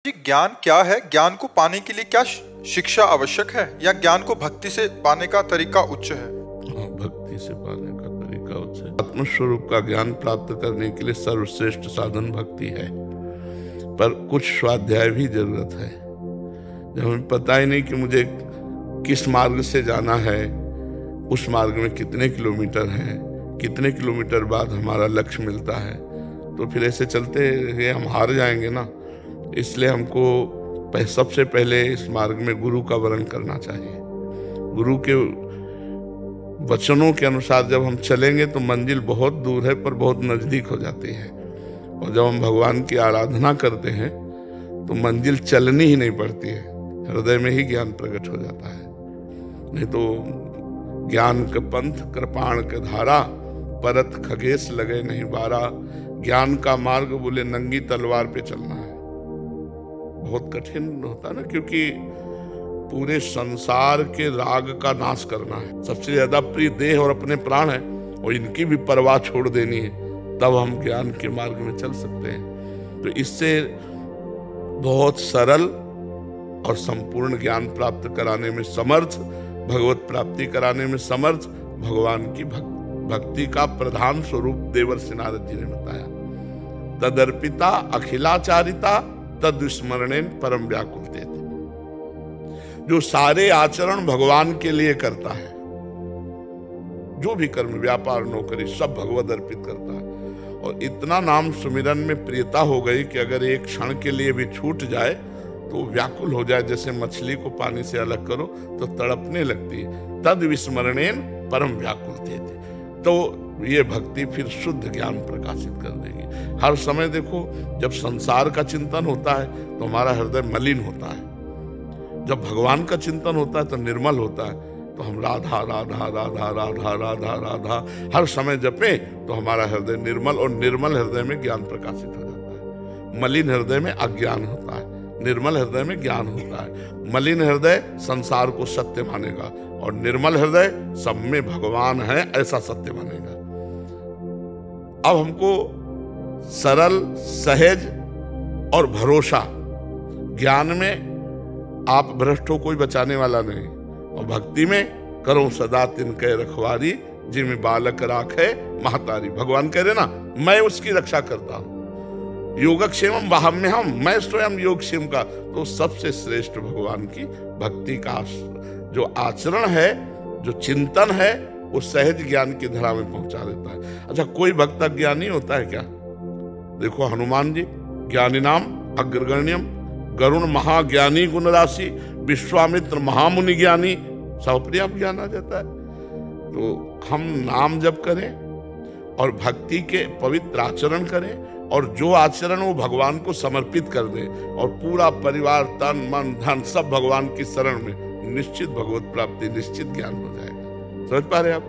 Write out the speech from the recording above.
जी, ज्ञान क्या है? ज्ञान को पाने के लिए क्या शिक्षा आवश्यक है या ज्ञान को भक्ति से पाने का तरीका उच्च है? भक्ति से पाने का तरीका उच्च है। आत्मस्वरूप का ज्ञान प्राप्त करने के लिए सर्वश्रेष्ठ साधन भक्ति है, पर कुछ स्वाध्याय भी जरूरत है। जब हमें पता ही नहीं कि मुझे किस मार्ग से जाना है, उस मार्ग में कितने किलोमीटर हैं, कितने किलोमीटर बाद हमारा लक्ष्य मिलता है, तो फिर ऐसे चलते हुए हम हार जाएंगे ना। इसलिए हमको सबसे पहले इस मार्ग में गुरु का वरण करना चाहिए। गुरु के वचनों के अनुसार जब हम चलेंगे तो मंजिल बहुत दूर है पर बहुत नजदीक हो जाती है। और जब हम भगवान की आराधना करते हैं तो मंजिल चलनी ही नहीं पड़ती है, हृदय में ही ज्ञान प्रकट हो जाता है। नहीं तो ज्ञान के पंथ कृपाण के धारा, परत खगेश लगे नहीं बारा। ज्ञान का मार्ग बोले नंगी तलवार पे चलना है, बहुत कठिन होता ना, क्योंकि पूरे संसार के राग का नाश करना है। सबसे ज्यादा प्रिय देह और अपने प्राण है, और इनकी भी परवाह छोड़ देनी है, तब हम ज्ञान के मार्ग में चल सकते हैं। तो इससे बहुत सरल और संपूर्ण ज्ञान प्राप्त कराने में समर्थ, भगवत प्राप्ति कराने में समर्थ भगवान की भक्ति का प्रधान स्वरूप देवर्षि नारद जी ने बताया। तदर्पिता अखिलाचारिता तद स्मरणेन परम व्याकुलते। जो सारे आचरण भगवान के लिए करता है, जो भी कर्म, व्यापार, नौकरी, सब भगवत अर्पित करता है, और इतना नाम सुमिरन में प्रियता हो गई कि अगर एक क्षण के लिए भी छूट जाए तो व्याकुल हो जाए। जैसे मछली को पानी से अलग करो तो तड़पने लगती है। तद विस्मरणेन परम व्याकुलते। तो ये भक्ति फिर शुद्ध ज्ञान प्रकाशित कर देगी। हर समय देखो, जब संसार का चिंतन होता है तो हमारा हृदय मलिन होता है, जब भगवान का चिंतन होता है तो निर्मल होता है। तो हम राधा राधा राधा राधा राधा राधा हर समय जपे तो हमारा हृदय निर्मल, और निर्मल हृदय में ज्ञान प्रकाशित हो जाता है। मलिन हृदय में अज्ञान होता है, निर्मल हृदय में ज्ञान होता है। मलिन हृदय संसार को सत्य मानेगा, और निर्मल हृदय सब में भगवान है ऐसा सत्य मानेगा। अब हमको सरल, सहज और भरोसा, ज्ञान में आप भ्रष्ट हो कोई बचाने वाला नहीं, और भक्ति में करो सदा तिनके रखवारी, जिनमें बालक राखे महतारी। भगवान कह रहे ना, मैं उसकी रक्षा करता हूं। योगक्षेमम वाहम्यहम, मैं स्वयं योगक्षेम का। तो सबसे श्रेष्ठ भगवान की भक्ति का जो आचरण है, जो चिंतन है, वो सहज ज्ञान की धरा में पहुंचा देता है। अच्छा, कोई भक्त ज्ञानी होता है क्या? देखो हनुमान जी, ज्ञानी नाम अग्रगण्यम, गरुण महाज्ञानी गुण राशि, विश्वामित्र महामुनि ज्ञानी, सब अपने आप ज्ञान आ जाता है। तो हम नाम जप करें और भक्ति के पवित्र आचरण करें, और जो आचरण वो भगवान को समर्पित कर दें, और पूरा परिवार, तन मन धन सब भगवान की शरण में, निश्चित भगवत प्राप्ति, निश्चित ज्ञान हो जाएगा। समझ पा रहे आप?